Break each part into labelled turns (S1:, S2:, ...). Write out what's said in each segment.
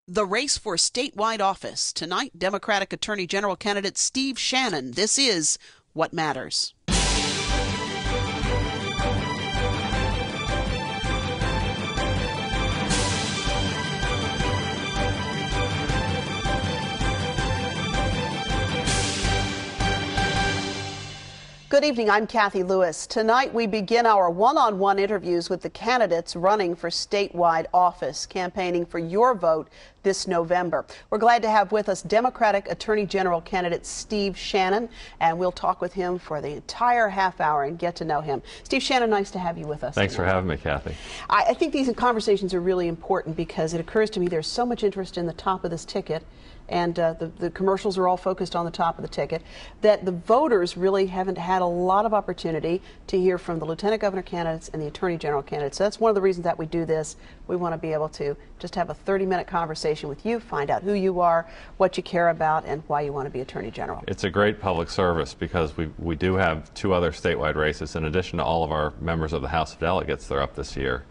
S1: The race for statewide office. Tonight, Democratic Attorney General candidate Steve Shannon. This is What Matters. Good evening, I'm Cathy Lewis. Tonight we begin our one-on-one interviews with the candidates running for statewide office, campaigning for your vote this November. We're glad to have with us Democratic Attorney General candidate Steve Shannon, and we'll talk with him for the entire half hour and get to know him. Steve Shannon, nice to have you with us.
S2: Thanks
S1: tonight.
S2: for having me, Cathy.
S1: I think these conversations are really important because it occurs to me there's so much interest in the top of this ticket, and the commercials are all focused on the top of the ticket, that the voters really haven't had a lot of opportunity to hear from the lieutenant governor candidates and the attorney general candidates. So that's one of the reasons that we do this. We want to be able to just have a 30-minute conversation with you, find out who you are, what you care about, and why you want to be attorney general.
S2: It's a great public service because we do have two other statewide races in addition to all of our members of the House of Delegates that are up this year.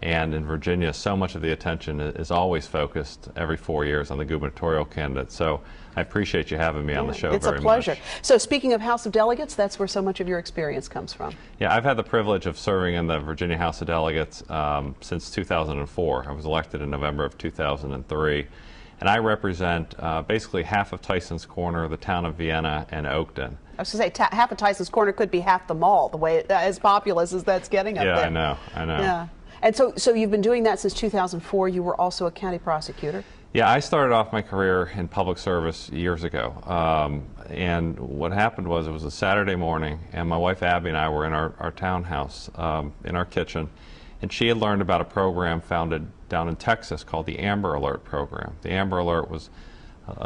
S2: And in Virginia, so much of the attention is always focused every 4 years on the gubernatorial candidate. So I appreciate you having me on the show very much.
S1: It's a pleasure. So speaking of House of Delegates, that's where so much of your experience comes from.
S2: Yeah, I've had the privilege of serving in the Virginia House of Delegates since 2004. I was elected in November of 2003. And I represent basically half of Tyson's Corner, the town of Vienna, and Oakton.
S1: I was going to say, half of Tyson's Corner could be half the mall, the way as populous as that's getting up there.
S2: Yeah, I know.
S1: Yeah. And so you've been doing that since 2004. You were also a county prosecutor.
S2: Yeah, I started off my career in public service years ago. And what happened was it was a Saturday morning, and my wife Abby and I were in our townhouse in our kitchen, and she had learned about a program founded down in Texas called the Amber Alert program. The Amber Alert was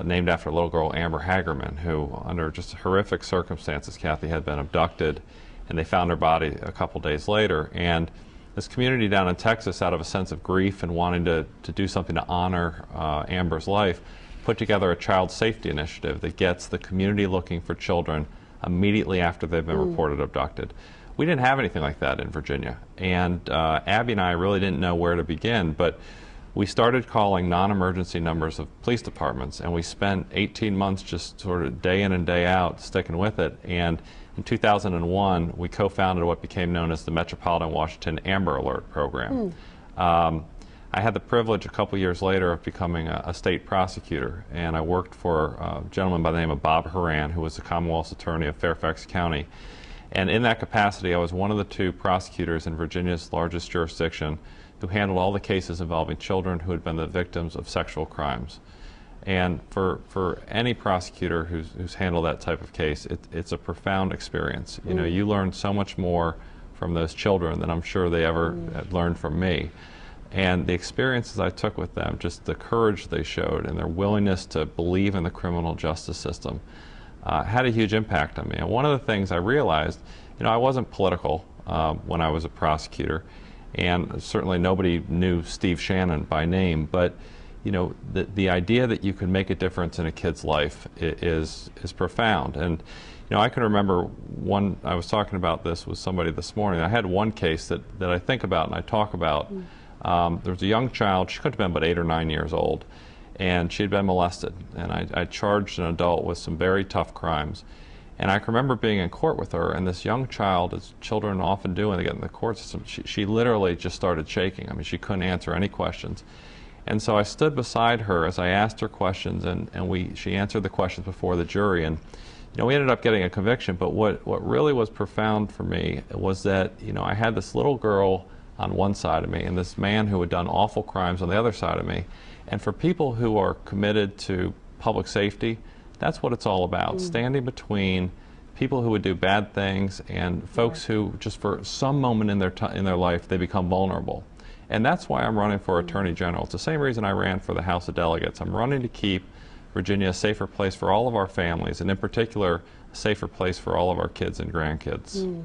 S2: named after a little girl, Amber Hagerman, who under just horrific circumstances, Cathy, had been abducted, and they found her body a couple days later. And this community down in Texas, out of a sense of grief and wanting to do something to honor Amber's life, put together a child safety initiative that gets the community looking for children immediately after they've been reported abducted. We didn't have anything like that in Virginia, and Abby and I really didn't know where to begin, but we started calling non-emergency numbers of police departments, and we spent 18 months just sort of day in and day out sticking with it. And in 2001, we co-founded what became known as the Metropolitan Washington Amber Alert program. I had the privilege a couple years later of becoming a state prosecutor, and I worked for a gentleman by the name of Bob Horan, who was the Commonwealth's attorney of Fairfax County. And in that capacity, I was one of the two prosecutors in Virginia's largest jurisdiction who handled all the cases involving children who had been the victims of sexual crimes. And for any prosecutor who's handled that type of case, it's a profound experience. You know, you learn so much more from those children than I'm sure they ever had learned from me. And the experiences I took with them, just the courage they showed and their willingness to believe in the criminal justice system, had a huge impact on me. And one of the things I realized, you know, I wasn't political when I was a prosecutor, and certainly nobody knew Steve Shannon by name, but you know, the idea that you can make a difference in a kid's life is profound. And you know, I can remember I was talking about this with somebody this morning. I had one case that I think about and I talk about. There was a young child, she could have been about 8 or 9 years old, and she had been molested. And I charged an adult with some very tough crimes. And I can remember being in court with her, and this young child, as children often do when they get in the court system, she literally just started shaking. I mean, she couldn't answer any questions. And so I stood beside her as I asked her questions, and she answered the questions before the jury. And you know, we ended up getting a conviction, but what really was profound for me was that, you know, I had this little girl on one side of me and this man who had done awful crimes on the other side of me. And for people who are committed to public safety, that's what it's all about, standing between people who would do bad things and folks who just for some moment in their life they become vulnerable. And that's why I'm running for Attorney General. It's the same reason I ran for the House of Delegates. I'm running to keep Virginia a safer place for all of our families, and in particular, a safer place for all of our kids and grandkids.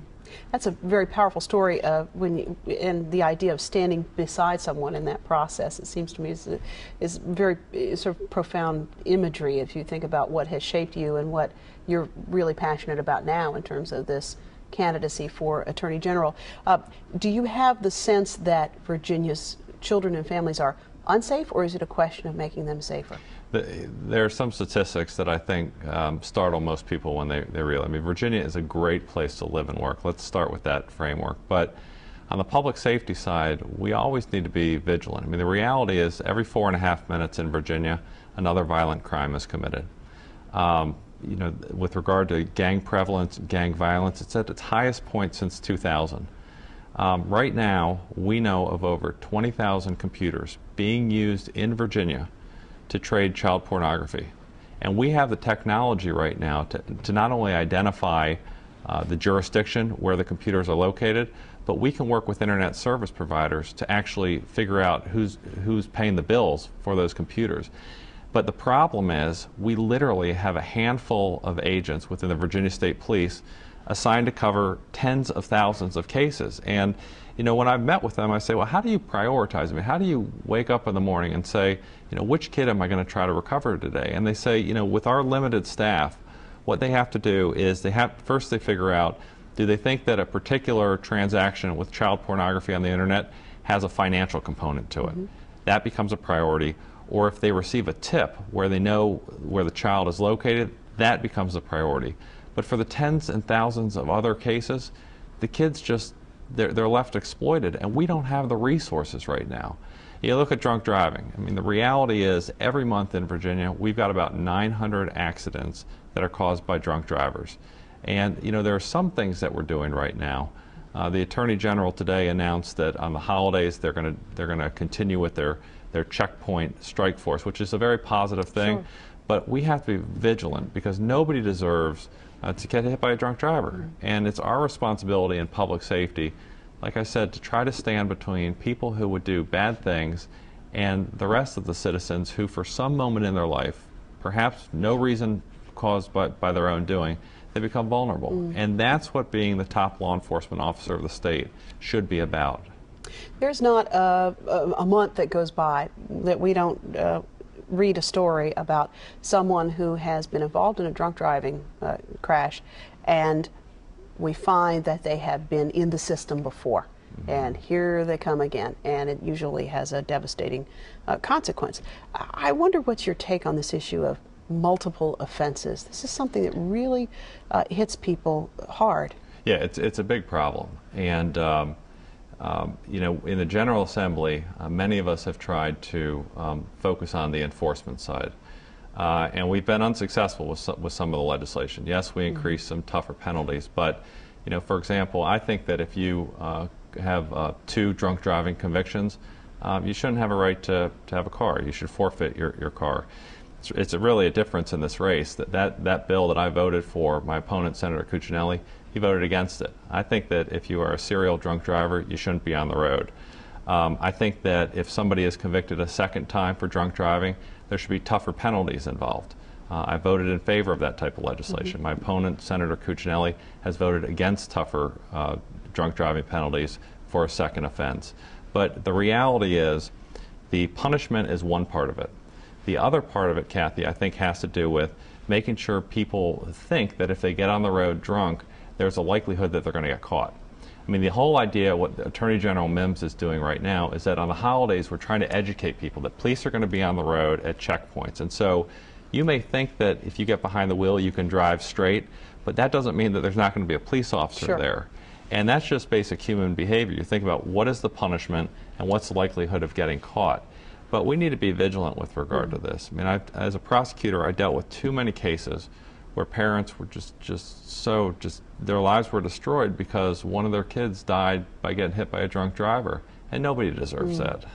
S1: That's a very powerful story and the idea of standing beside someone in that process, it seems to me, is very sort of profound imagery if you think about what has shaped you and what you're really passionate about now in terms of this candidacy for Attorney General. Do you have the sense that Virginia's children and families are unsafe, or is it a question of making them safer?
S2: There are some statistics that I think startle most people when they realize. I mean, Virginia is a great place to live and work. Let's start with that framework. But on the public safety side, we always need to be vigilant. I mean, the reality is every 4.5 minutes in Virginia, another violent crime is committed. You know, with regard to gang prevalence, gang violence, it's at its highest point since 2000. Right now, we know of over 20,000 computers being used in Virginia to trade child pornography. And we have the technology right now to not only identify the jurisdiction where the computers are located, but we can work with internet service providers to actually figure out who's paying the bills for those computers. But the problem is we literally have a handful of agents within the Virginia State Police assigned to cover tens of thousands of cases. And you know, when I've met with them, I say, well, how do you prioritize? I mean, how do you wake up in the morning and say, you know, which kid am I going to try to recover today? And they say, you know, with our limited staff, what they have to do is first they figure out, do they think that a particular transaction with child pornography on the internet has a financial component to it? Mm-hmm. That becomes a priority. Or if they receive a tip where they know where the child is located, that becomes a priority. But for the tens and thousands of other cases, the kids just, they're left exploited, and we don't have the resources right now. You look at drunk driving. I mean, the reality is every month in Virginia, we've got about 900 accidents that are caused by drunk drivers. And you know, there are some things that we're doing right now. The Attorney General today announced that on the holidays they're going to continue with their checkpoint strike force, which is a very positive thing. Sure. But we have to be vigilant because nobody deserves to get hit by a drunk driver. Mm-hmm. And it's our responsibility in public safety, like I said, to try to stand between people who would do bad things and the rest of the citizens who, for some moment in their life, perhaps no reason caused by their own doing, they become vulnerable. Mm. And that's what being the top law enforcement officer of the state should be about.
S1: There's not a month that goes by that we don't read a story about someone who has been involved in a drunk driving crash, and we find that they have been in the system before. Mm-hmm. And here they come again, and it usually has a devastating consequence. I wonder what's your take on this issue of multiple offenses. This is something that really hits people hard.
S2: Yeah, it's a big problem. And you know, in the General Assembly, many of us have tried to focus on the enforcement side. And we've been unsuccessful with some of the legislation. Yes, we increased some tougher penalties, but you know, for example, I think that if you have 2 drunk driving convictions, you shouldn't have a right to have a car. You should forfeit your car. It's really a difference in this race. That bill that I voted for, my opponent, Senator Cuccinelli, he voted against it. I think that if you are a serial drunk driver, you shouldn't be on the road. I think that if somebody is convicted a second time for drunk driving, there should be tougher penalties involved. I voted in favor of that type of legislation. Mm-hmm. My opponent, Senator Cuccinelli, has voted against tougher drunk driving penalties for a second offense. But the reality is the punishment is one part of it. The other part of it, Cathy, I think has to do with making sure people think that if they get on the road drunk, there's a likelihood that they're going to get caught. I mean, the whole idea, what Attorney General Mims is doing right now, is that on the holidays we're trying to educate people that police are going to be on the road at checkpoints. And so you may think that if you get behind the wheel you can drive straight, but that doesn't mean that there's not going to be a police officer
S1: Sure.
S2: there. And that's just basic human behavior. You think about what is the punishment and what's the likelihood of getting caught. But we need to be vigilant with regard to this. I mean, as a prosecutor, I dealt with too many cases where parents were just their lives were destroyed because one of their kids died by getting hit by a drunk driver, and nobody deserves that.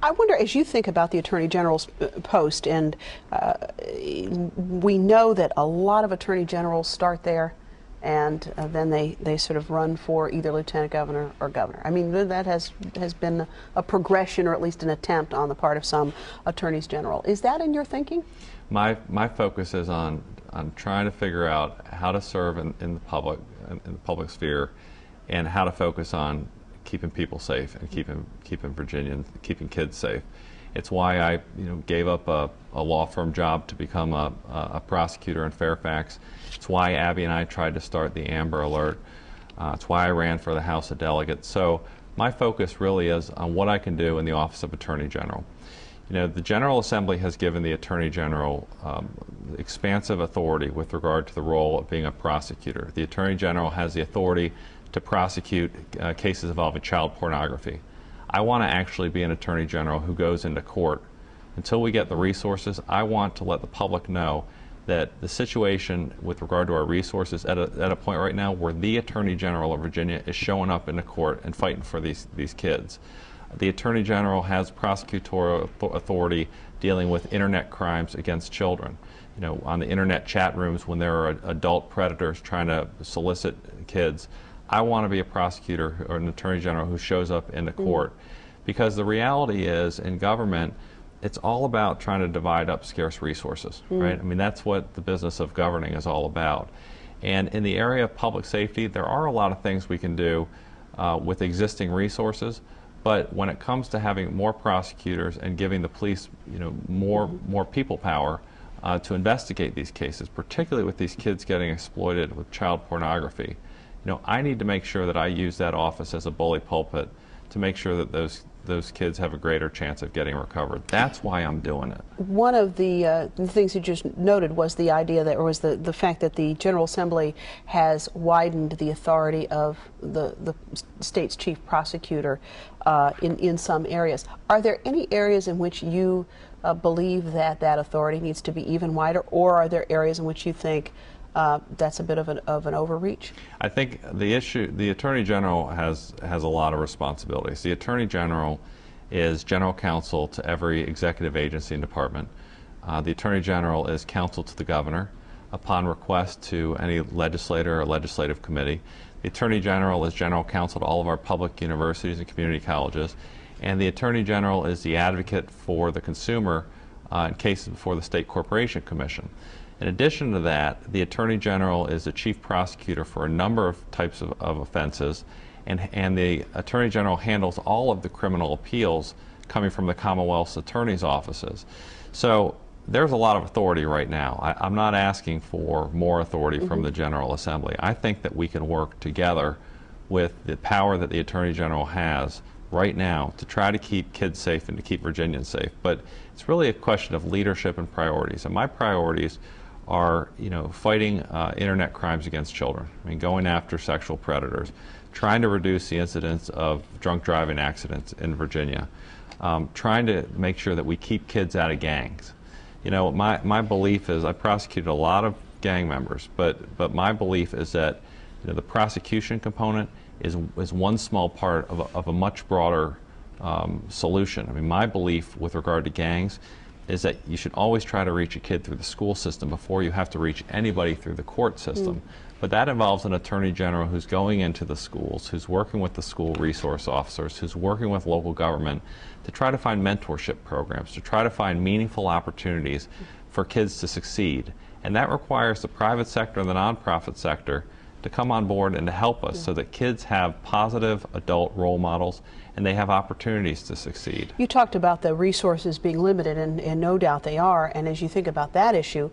S1: I wonder, as you think about the Attorney General's post, and we know that a lot of Attorney Generals start there, and then they sort of run for either Lieutenant Governor or Governor. I mean, that has been a progression, or at least an attempt on the part of some Attorneys General. Is that in your thinking?
S2: My focus is on trying to figure out how to serve in the public sphere, and how to focus on keeping people safe and keeping Virginians, keeping kids safe. It's why I gave up a law firm job to become a prosecutor in Fairfax. It's why Abby and I tried to start the Amber Alert. It's why I ran for the House of Delegates. So my focus really is on what I can do in the Office of Attorney General. You know, the General Assembly has given the Attorney General expansive authority with regard to the role of being a prosecutor. The Attorney General has the authority to prosecute cases involving child pornography. I want to actually be an Attorney General who goes into court. Until we get the resources, I want to let the public know that the situation with regard to our resources at a point right now where the Attorney General of Virginia is showing up in the court and fighting for these kids. The Attorney General has prosecutorial authority dealing with internet crimes against children. You know, on the internet chat rooms when there are adult predators trying to solicit kids. I want to be a prosecutor or an Attorney General who shows up in the court. Because the reality is, in government, it's all about trying to divide up scarce resources, right? I mean, that's what the business of governing is all about. And in the area of public safety, there are a lot of things we can do with existing resources. But when it comes to having more prosecutors and giving the police, you know, more people power to investigate these cases, particularly with these kids getting exploited with child pornography, you know, I need to make sure that I use that office as a bully pulpit to make sure that those kids have a greater chance of getting recovered. That's why I'm doing it.
S1: One of the things you just noted was the idea that, or was the fact that the General Assembly has widened the authority of the state's chief prosecutor in some areas. Are there any areas in which you believe that that authority needs to be even wider, or are there areas in which you think that's a bit of an overreach? I
S2: think the Attorney General has a lot of responsibilities. The Attorney General is general counsel to every executive agency and department. The Attorney General is counsel to the governor upon request to any legislator or legislative committee. The Attorney General is general counsel to all of our public universities and community colleges. And the Attorney General is the advocate for the consumer in cases before the State Corporation Commission. In addition to that, the Attorney General is the chief prosecutor for a number of types of offenses, and the Attorney General handles all of the criminal appeals coming from the Commonwealth's attorney's offices. So there's a lot of authority right now. I'm not asking for more authority from the General Assembly. I think that we can work together with the power that the Attorney General has right now to try to keep kids safe and to keep Virginians safe. But it's really a question of leadership and priorities. And my priorities are, you know, fighting internet crimes against children. I mean, going after sexual predators, trying to reduce the incidence of drunk driving accidents in Virginia, trying to make sure that we keep kids out of gangs. You know, my belief is, I prosecuted a lot of gang members, but my belief is that, you know, the prosecution component is one small part of a much broader solution. I mean, my belief with regard to gangs is that you should always try to reach a kid through the school system before you have to reach anybody through the court system. But that involves an Attorney General who's going into the schools, who's working with the school resource officers, who's working with local government to try to find mentorship programs, to try to find meaningful opportunities for kids to succeed. And that requires the private sector and the nonprofit sector to come on board and to help us so that kids have positive adult role models and they have opportunities to succeed.
S1: You talked about the resources being limited, and no doubt they are. And as you think about that issue,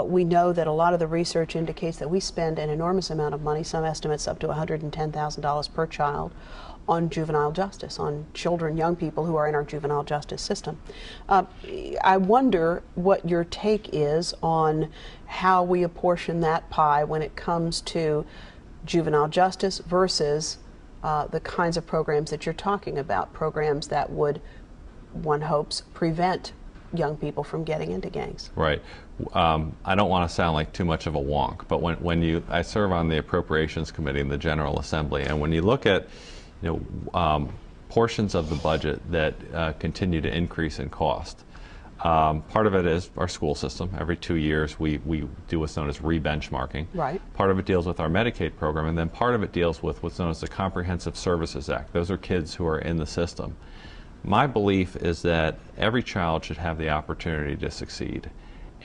S1: we know that a lot of the research indicates that we spend an enormous amount of money, some estimates up to $110,000 per child, on juvenile justice, on children, young people who are in our juvenile justice system. I wonder what your take is on how we apportion that pie when it comes to juvenile justice versus the kinds of programs that you're talking about, programs that would, one hopes, prevent young people from getting into gangs.
S2: Right. I don't want to sound like too much of a wonk, but I serve on the Appropriations Committee in the General Assembly, and when you look at, you know, portions of the budget that continue to increase in cost. Part of it is our school system. Every 2 years we do what's known as re-benchmarking.
S1: Right.
S2: Part of it deals with our Medicaid program, and then part of it deals with what's known as the Comprehensive Services Act. Those are kids who are in the system. My belief is that every child should have the opportunity to succeed.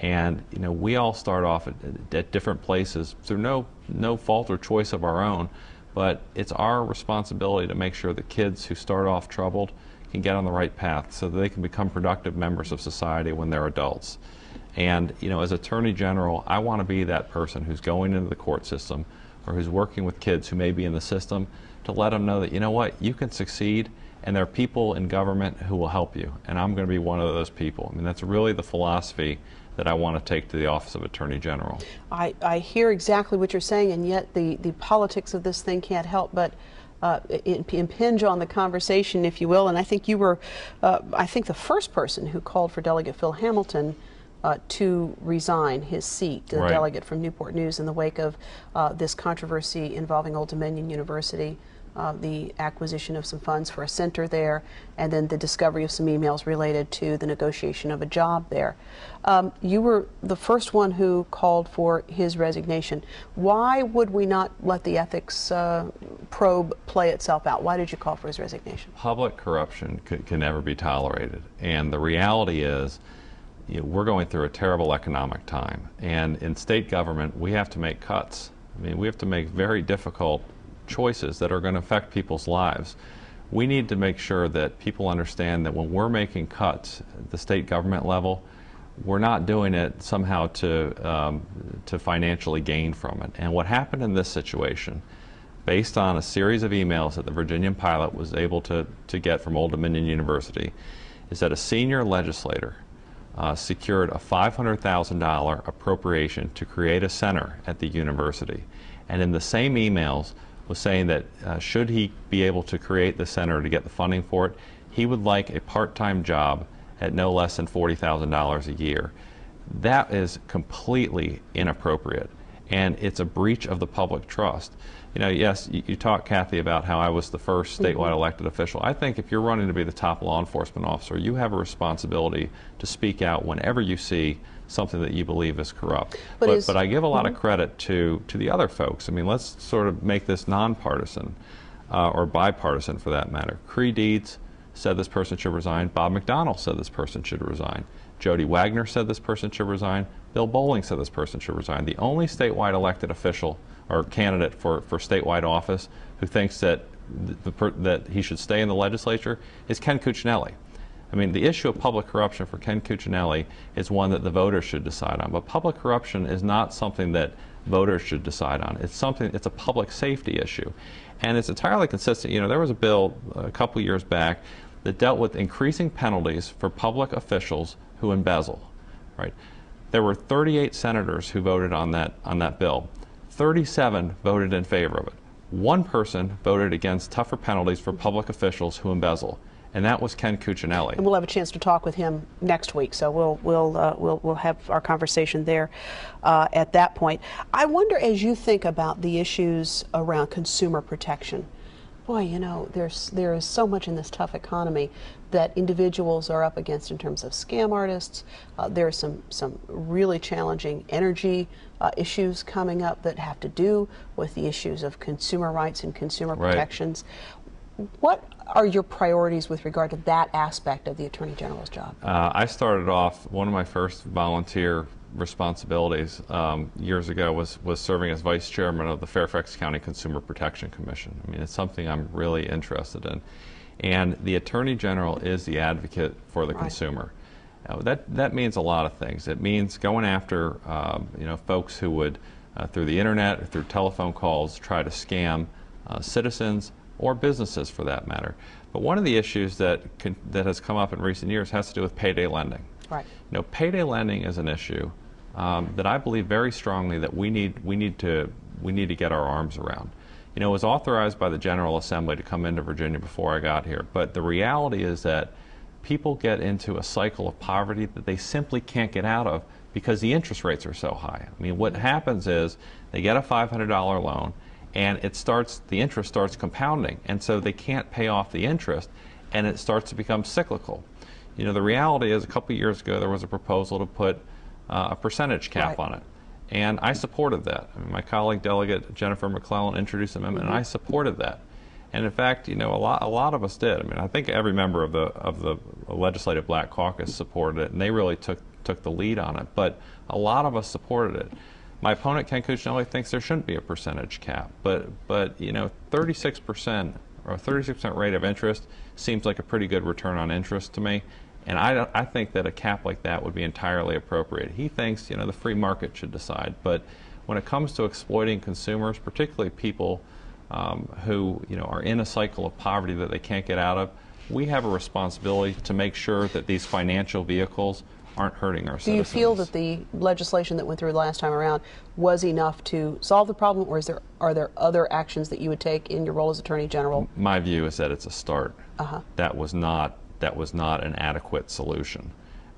S2: And, you know, we all start off at different places through no fault or choice of our own. But it's our responsibility to make sure that kids who start off troubled can get on the right path so that they can become productive members of society when they're adults. And, you know, as Attorney General, I want to be that person who's going into the court system or who's working with kids who may be in the system to let them know that, you know what, you can succeed, and there are people in government who will help you, and I'm going to be one of those people. I mean, that's really the philosophy that I want to take to the Office of Attorney General.
S1: I hear exactly what you're saying, and yet the politics of this thing can't help but impinge on the conversation, if you will. And I think you were, I think, the first person who called for Delegate Phil Hamilton to resign his seat, the
S2: Right.
S1: delegate from Newport News, in the wake of this controversy involving Old Dominion University, the acquisition of some funds for a center there, and then the discovery of some emails related to the negotiation of a job there. You were the first one who called for his resignation. Why would we not let the ethics probe play itself out? Why did you call for his resignation?
S2: Public corruption can never be tolerated, and the reality is, we're going through a terrible economic time, and in state government we have to make cuts. I mean, we have to make very difficult choices that are going to affect people's lives. We need to make sure that people understand that when we're making cuts at the state government level, we're not doing it somehow to financially gain from it. And what happened in this situation, based on a series of emails that the Virginian pilot was able to get from Old Dominion University, is that a senior legislator secured a $500,000 appropriation to create a center at the university. And in the same emails was saying that should he be able to create the center to get the funding for it, he would like a part-time job at no less than $40,000 a year. That is completely inappropriate, and it's a breach of the public trust. You know, yes, you talked, Cathy, about how I was the first statewide elected official. I think if you're running to be the top law enforcement officer, you have a responsibility to speak out whenever you see something that you believe is corrupt. But I give a lot of credit to the other folks. I mean, let's sort of make this nonpartisan, or bipartisan for that matter. Cree Deeds said this person should resign. Bob McDonnell said this person should resign. Jody Wagner said this person should resign. Bill Bowling said this person should resign. The only statewide elected official or candidate for statewide office who thinks that that he should stay in the legislature is Ken Cuccinelli. I mean, the issue of public corruption for Ken Cuccinelli is one that the voters should decide on. But public corruption is not something that voters should decide on. It's a public safety issue. And it's entirely consistent. You know, there was a bill a couple years back that dealt with increasing penalties for public officials who embezzle, right? There were 38 senators who voted on that bill. 37 voted in favor of it. One person voted against tougher penalties for public officials who embezzle, and that was Ken Cuccinelli.
S1: And we'll have a chance to talk with him next week, so we'll have our conversation there at that point. I wonder, as you think about the issues around consumer protection, boy, you know, there is so much in this tough economy that individuals are up against in terms of scam artists. There are some really challenging energy issues coming up that have to do with the issues of consumer rights and consumer protections. What are your priorities with regard to that aspect of the Attorney General's job?
S2: I started off, one of my first volunteer responsibilities years ago was serving as vice chairman of the Fairfax County Consumer Protection Commission. I mean, it's something I'm really interested in. And the Attorney General is the advocate for the consumer. That means a lot of things. It means going after you know, folks who would, through the internet or through telephone calls, try to scam citizens or businesses for that matter. But one of the issues that has come up in recent years has to do with payday lending.
S1: Right.
S2: You know, payday lending is an issue that I believe very strongly that we need to get our arms around. You know, it was authorized by the General Assembly to come into Virginia before I got here, but the reality is that people get into a cycle of poverty that they simply can't get out of because the interest rates are so high. I mean, what happens is they get a $500 loan, and the interest starts compounding, and so they can't pay off the interest, and it starts to become cyclical. You know, the reality is, a couple of years ago there was a proposal to put a percentage cap on it, and I supported that. I mean, my colleague delegate Jennifer McClellan introduced an amendment, and I supported that. And in fact, you know, a lot of us did. I mean, I think every member of the Legislative Black Caucus supported it, and they really took the lead on it. But a lot of us supported it. My opponent, Ken Cuccinelli, thinks there shouldn't be a percentage cap. But you know, 36% or a 36% rate of interest seems like a pretty good return on interest to me. And I think that a cap like that would be entirely appropriate. He thinks, you know, the free market should decide. But when it comes to exploiting consumers, particularly people who are in a cycle of poverty that they can't get out of, we have a responsibility to make sure that these financial vehicles aren't hurting our citizens.
S1: Do you feel that the legislation that went through last time around was enough to solve the problem, or are there other actions that you would take in your role as Attorney General?
S2: My view is that it's a start. That was not an adequate solution,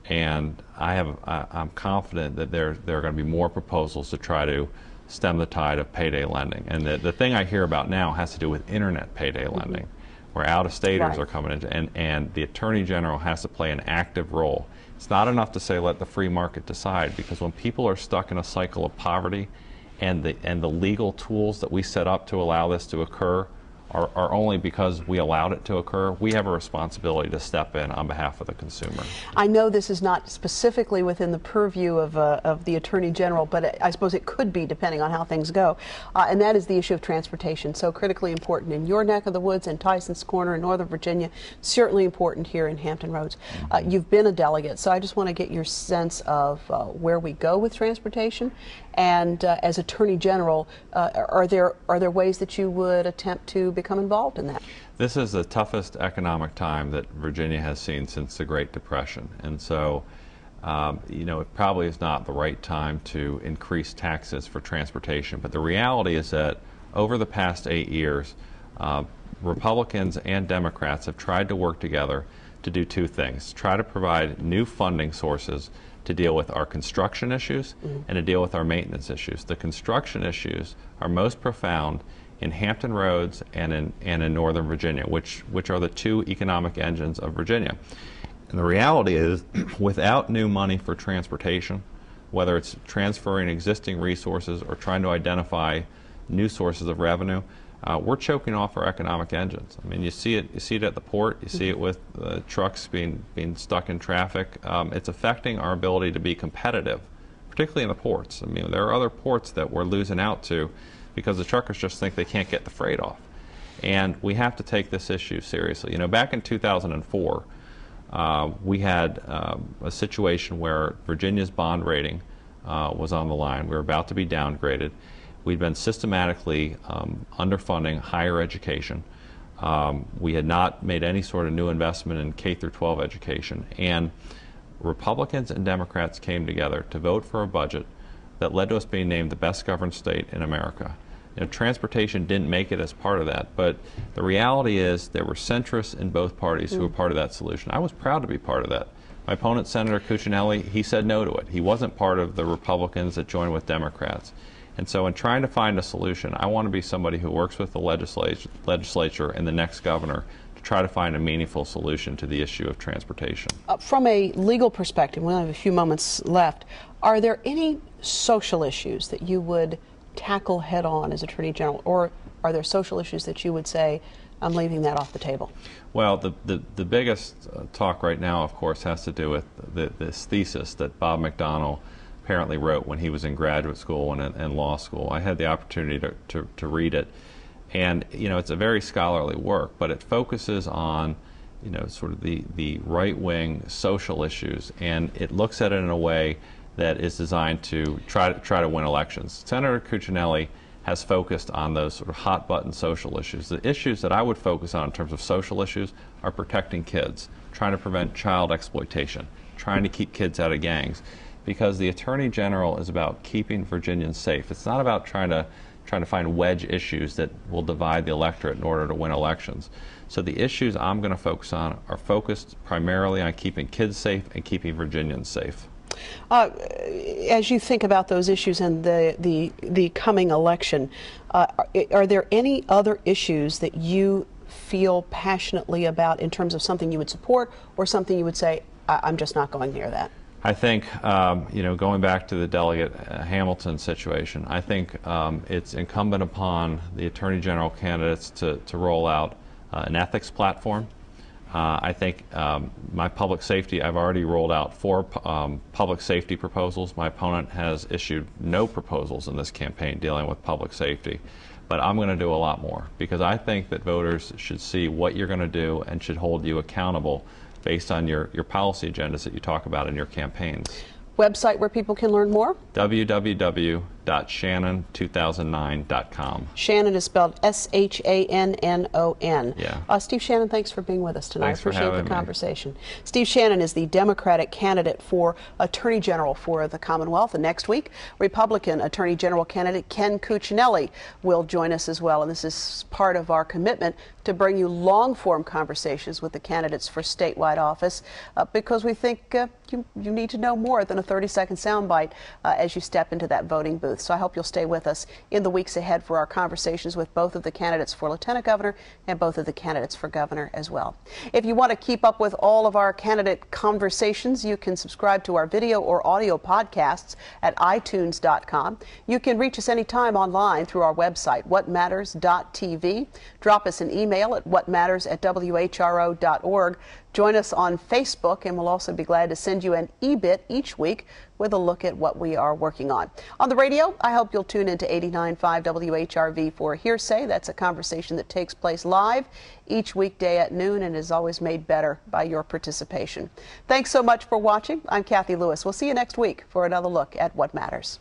S2: and I'm confident that there are going to be more proposals to try to stem the tide of payday lending. And the thing I hear about now has to do with internet payday lending, where out-of-staters are coming in, and the Attorney General has to play an active role. It's not enough to say let the free market decide, because when people are stuck in a cycle of poverty and the legal tools that we set up to allow this to occur are only because we allowed it to occur, we have a responsibility to step in on behalf of the consumer.
S1: I know this is not specifically within the purview of the Attorney General, but I suppose it could be depending on how things go, and that is the issue of transportation. So critically important in your neck of the woods, in Tyson's Corner, in Northern Virginia, certainly important here in Hampton Roads. You've been a delegate, so I just want to get your sense of where we go with transportation. And as Attorney General, are there ways that you would attempt to become involved in that?
S2: This is the toughest economic time that Virginia has seen since the Great Depression, and so it probably is not the right time to increase taxes for transportation. But the reality is that over the past 8 years, Republicans and Democrats have tried to work together to do two things: try to provide new funding sources to deal with our construction issues and to deal with our maintenance issues. The construction issues are most profound in Hampton Roads and in Northern Virginia, which are the two economic engines of Virginia. And the reality is, without new money for transportation, whether it's transferring existing resources or trying to identify new sources of revenue, we're choking off our economic engines. I mean, you see it at the port. You see it with trucks being stuck in traffic. It's affecting our ability to be competitive, particularly in the ports. I mean, there are other ports that we're losing out to because the truckers just think they can't get the freight off. And we have to take this issue seriously. Back in 2004, we had a situation where Virginia's bond rating was on the line. We were about to be downgraded. We'd been systematically underfunding higher education. We had not made any sort of new investment in K through 12 education. And Republicans and Democrats came together to vote for a budget that led to us being named the best governed state in America. Transportation didn't make it as part of that, but the reality is there were centrists in both parties who were part of that solution. I was proud to be part of that. My opponent, Senator Cuccinelli, he said no to it. He wasn't part of the Republicans that joined with Democrats. And so in trying to find a solution, I want to be somebody who works with the legislature and the next governor to try to find a meaningful solution to the issue of transportation.
S1: From a legal perspective, we only have a few moments left, are there any social issues that you would tackle head on as Attorney General, or are there social issues that you would say, I'm leaving that off the table?
S2: Well, the biggest talk right now, of course, has to do with this thesis that Bob McDonnell apparently wrote when he was in graduate school and law school. I had the opportunity to read it, and it's a very scholarly work, but it focuses on sort of the right-wing social issues, and it looks at it in a way that is designed to try to win elections. Senator Cuccinelli has focused on those sort of hot-button social issues. The issues that I would focus on in terms of social issues are protecting kids, trying to prevent child exploitation, trying to keep kids out of gangs, because the Attorney General is about keeping Virginians safe. It's not about trying to find wedge issues that will divide the electorate in order to win elections. So the issues I'm going to focus on are focused primarily on keeping kids safe and keeping Virginians safe.
S1: As you think about those issues and the coming election, are there any other issues that you feel passionately about in terms of something you would support or something you would say, I'm just not going near that?
S2: I think, going back to the Delegate Hamilton situation, I think it's incumbent upon the Attorney General candidates to roll out an ethics platform. I think my public safety, I've already rolled out 4 public safety proposals. My opponent has issued no proposals in this campaign dealing with public safety. But I'm going to do a lot more, because I think that voters should see what you're going to do and should hold you accountable based on your policy agendas that you talk about in your campaigns.
S1: Website where people can learn more?
S2: www.attorneygeneral.gov. www.shannon2009.com.
S1: Shannon is spelled S-H-A-N-N-O-N.
S2: Yeah.
S1: Steve Shannon, thanks for being with us tonight.
S2: Thanks for
S1: Appreciate the
S2: having me.
S1: conversation. Steve Shannon is the Democratic candidate for Attorney General for the Commonwealth. And next week, Republican Attorney General candidate Ken Cuccinelli will join us as well. And this is part of our commitment to bring you long-form conversations with the candidates for statewide office because we think you need to know more than a 30-second soundbite as you step into that voting booth. So I hope you'll stay with us in the weeks ahead for our conversations with both of the candidates for Lieutenant Governor and both of the candidates for Governor as well. If you want to keep up with all of our candidate conversations, you can subscribe to our video or audio podcasts at itunes.com. You can reach us anytime online through our website, whatmatters.tv. Drop us an email at whatmatters@whro.org. Join us on Facebook, and we'll also be glad to send you an e-bit each week with a look at what we are working on. On the radio, I hope you'll tune into 89.5 WHRV for Hearsay. That's a conversation that takes place live each weekday at noon and is always made better by your participation. Thanks so much for watching. I'm Cathy Lewis. We'll see you next week for another look at What Matters.